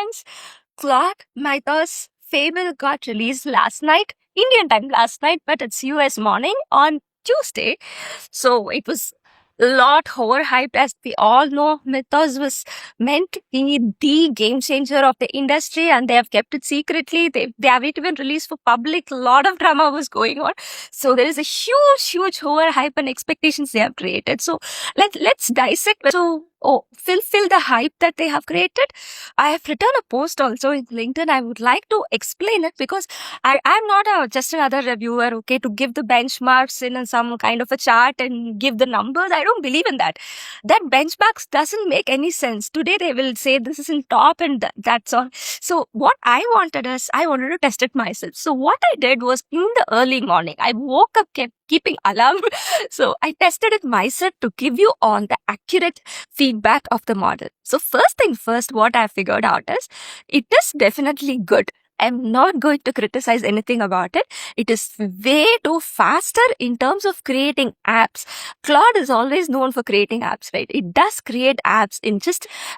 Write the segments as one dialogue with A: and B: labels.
A: friends. Claude, Mythos, Fable got released last night, Indian time last night, but it's US morning on Tuesday. So it was a lot overhyped. As we all know, Mythos was meant to be the game changer of the industry, and they have kept it secretly. They haven't even released for public. A lot of drama was going on. So there is a huge overhype and expectations they have created. So let's dissect to fulfill the hype that they have created. I have written a post also in LinkedIn. I would like to explain it because I'm not just another reviewer, okay, to give the benchmarks in some kind of a chart and give the numbers. I don't believe in that. That benchmarks doesn't make any sense. Today they will say this is in top and that's all. So what I wanted to test it myself. So what I did was in the early morning, I woke up keeping alarm. So I tested it myself to give you all the accurate feedback of the model. So first thing first, what I figured out is it is definitely good. I'm not going to criticize anything about it. It is way too faster in terms of creating apps. Claude is always known for creating apps, right? It does create apps in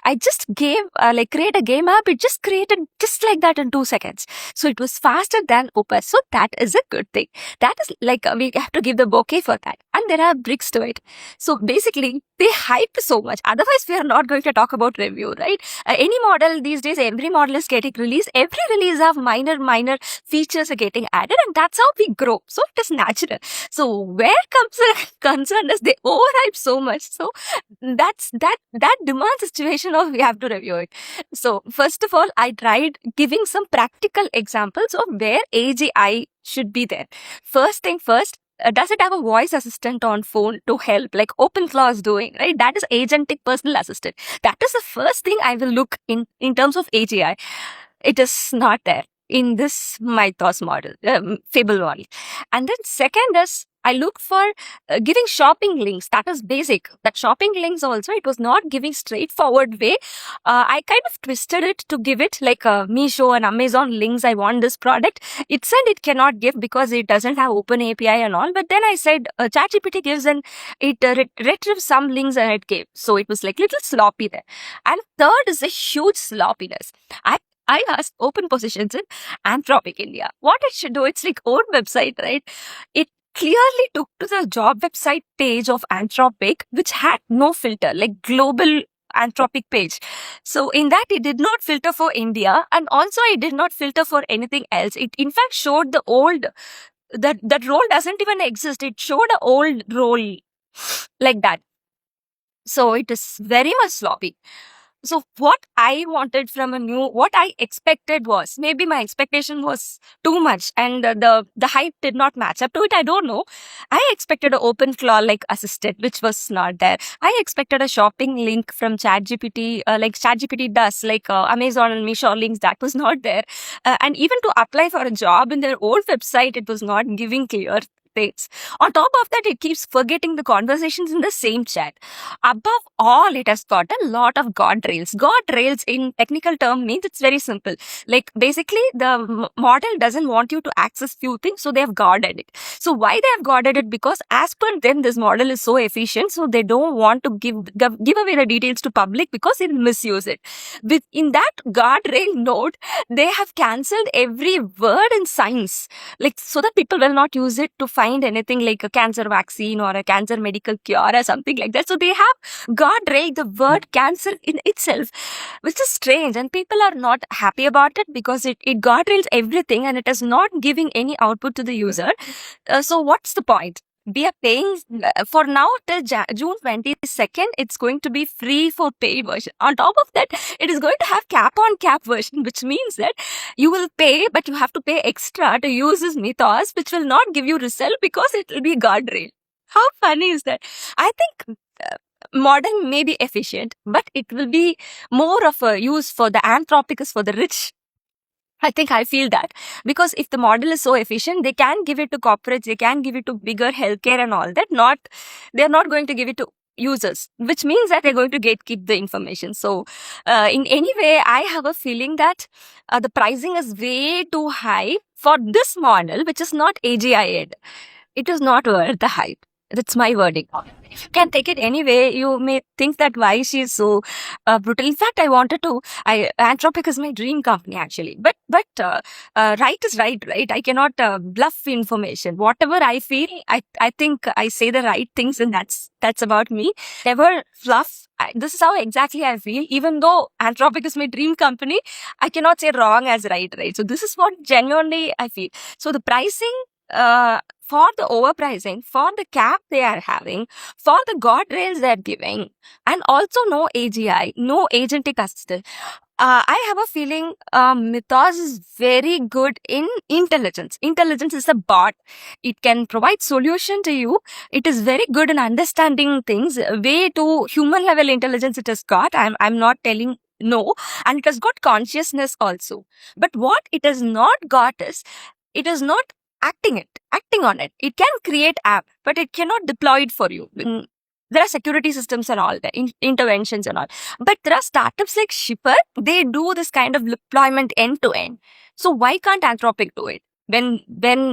A: I just gave, create a game app. It just created just like that in 2 seconds. So it was faster than Opus. So that is a good thing. That is we have to give the bouquet for that. And there are bricks to it. So basically, they hype so much. Otherwise, we are not going to talk about review, right? Any model these days, every model is getting released. Every release have minor features are getting added, and that's how we grow. So it is natural. So where comes the concern is they overhype so much. So that demands a situation of we have to review it. So first of all, I tried giving some practical examples of where AGI should be there. First thing first, does it have a voice assistant on phone to help, like OpenClaw is doing, right? That is agentic personal assistant. That is the first thing I will look in terms of AGI. It is not there in this Mythos model, Fable model. And then second is, I look for giving shopping links. That is basic. That shopping links also, it was not giving straightforward way. I kind of twisted it to give it like Meesho and Amazon links. I want this product. It said it cannot give because it doesn't have open API and all. But then I said ChatGPT gives and it retrieves some links and it gave. So it was like little sloppy there. And third is a huge sloppiness. I asked open positions in Anthropic India. What it should do, it's like own website, right? It clearly took to the job website page of Anthropic, which had no filter, like global Anthropic page. So in that, it did not filter for India, and also it did not filter for anything else. It in fact showed the old, that role doesn't even exist. It showed an old role like that. So it is very much sloppy. So what I wanted from what I expected was, maybe my expectation was too much and the hype did not match up to it. I don't know. I expected an OpenClaw like assistant, which was not there. I expected a shopping link from ChatGPT, like ChatGPT does, like Amazon and Meesho links, that was not there. And even to apply for a job in their old website, it was not giving clear things. On top of that, it keeps forgetting the conversations in the same chat. Above all, it has got a lot of guardrails. Guardrails in technical term means it's very simple. Like basically the model doesn't want you to access few things, so they have guarded it. So why they have guarded it? Because as per them, this model is so efficient, so they don't want to give away the details to public because they'll misuse it. In that guardrail node, they have cancelled every word in science, like so that people will not use it to find anything like a cancer vaccine or a cancer medical cure or something like that. So they have guardrail the word cancer in itself, which is strange, and people are not happy about it because it guardrails everything and it is not giving any output to the user. So what's the point? We are paying for now till June 22nd. It's going to be free for paid version. On top of that, it is going to have cap on cap version, which means that you will pay, but you have to pay extra to use this Mythos, which will not give you result because it will be guardrail. How funny is that? I think modern may be efficient, but it will be more of a use for the Anthropic is for the rich. I think I feel that because if the model is so efficient, they can give it to corporates, they can give it to bigger healthcare and all that. They're not going to give it to users, which means that they're going to keep the information. So in any way, I have a feeling that the pricing is way too high for this model, which is not AGI-ed. It is not worth the hype. That's my verdict. You can take it any way. You may think that why she's so brutal. In fact, I wanted to. Anthropic is my dream company actually. But right is right, right? I cannot bluff information. Whatever I feel, I think I say the right things, and that's about me. Never fluff. This is how exactly I feel. Even though Anthropic is my dream company, I cannot say wrong as right, right? So this is what genuinely I feel. So the pricing. For the overpricing, for the cap they are having, for the guardrails they're giving, and also no AGI, no agentic assistant. I have a feeling Mythos is very good in intelligence. Intelligence is a bot. It can provide solution to you. It is very good in understanding things. Way to human level intelligence it has got. I'm not telling no. And it has got consciousness also. But what it has not got is, it is not acting on it. It can create app, but it cannot deploy it for you. There are security systems and all that, interventions and all. But there are startups like Shipper, they do this kind of deployment end to end. So why can't Anthropic do it? When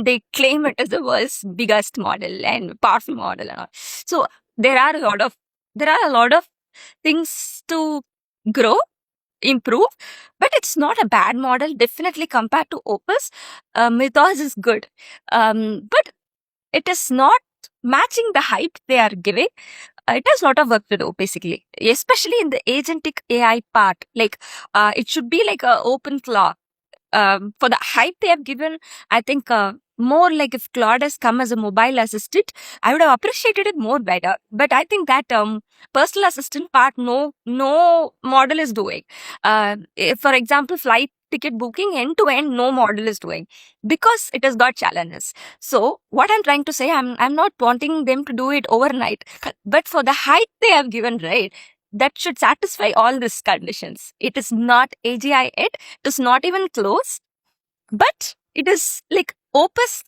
A: they claim it as the world's biggest model and powerful model and all. So there are a lot of things to grow, improve, but it's not a bad model. Definitely compared to Opus, Mythos is good, but it is not matching the hype they are giving. It has a lot of work to do, basically, especially in the agentic AI part. Like, it should be like a open claw. For the hype they have given, I think more like if Claude has come as a mobile assistant, I would have appreciated it more better. But I think that personal assistant part, no model is doing. If, for example, flight ticket booking end to end, no model is doing because it has got challenges. So what I'm trying to say, I'm not wanting them to do it overnight, but for the hype they have given, right? That should satisfy all these conditions. It is not AGI yet. It is not even close, but it is like Opus,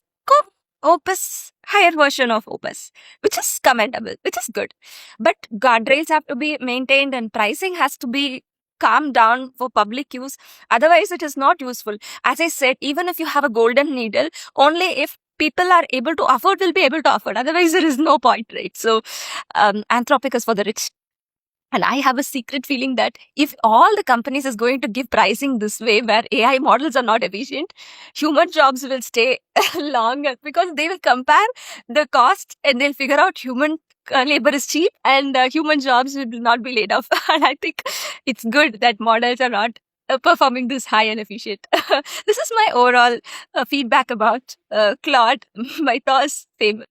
A: higher version of Opus, which is commendable, which is good. But guardrails have to be maintained and pricing has to be calmed down for public use. Otherwise, it is not useful. As I said, even if you have a golden needle, only if people are able to afford will be able to afford. Otherwise, there is no point, right? So, Anthropic is for the rich. And I have a secret feeling that if all the companies is going to give pricing this way, where AI models are not efficient, human jobs will stay longer because they will compare the cost and they'll figure out human labor is cheap and human jobs will not be laid off. And I think it's good that models are not performing this high and efficient. This is my overall feedback about Claude, Mythos, Fable.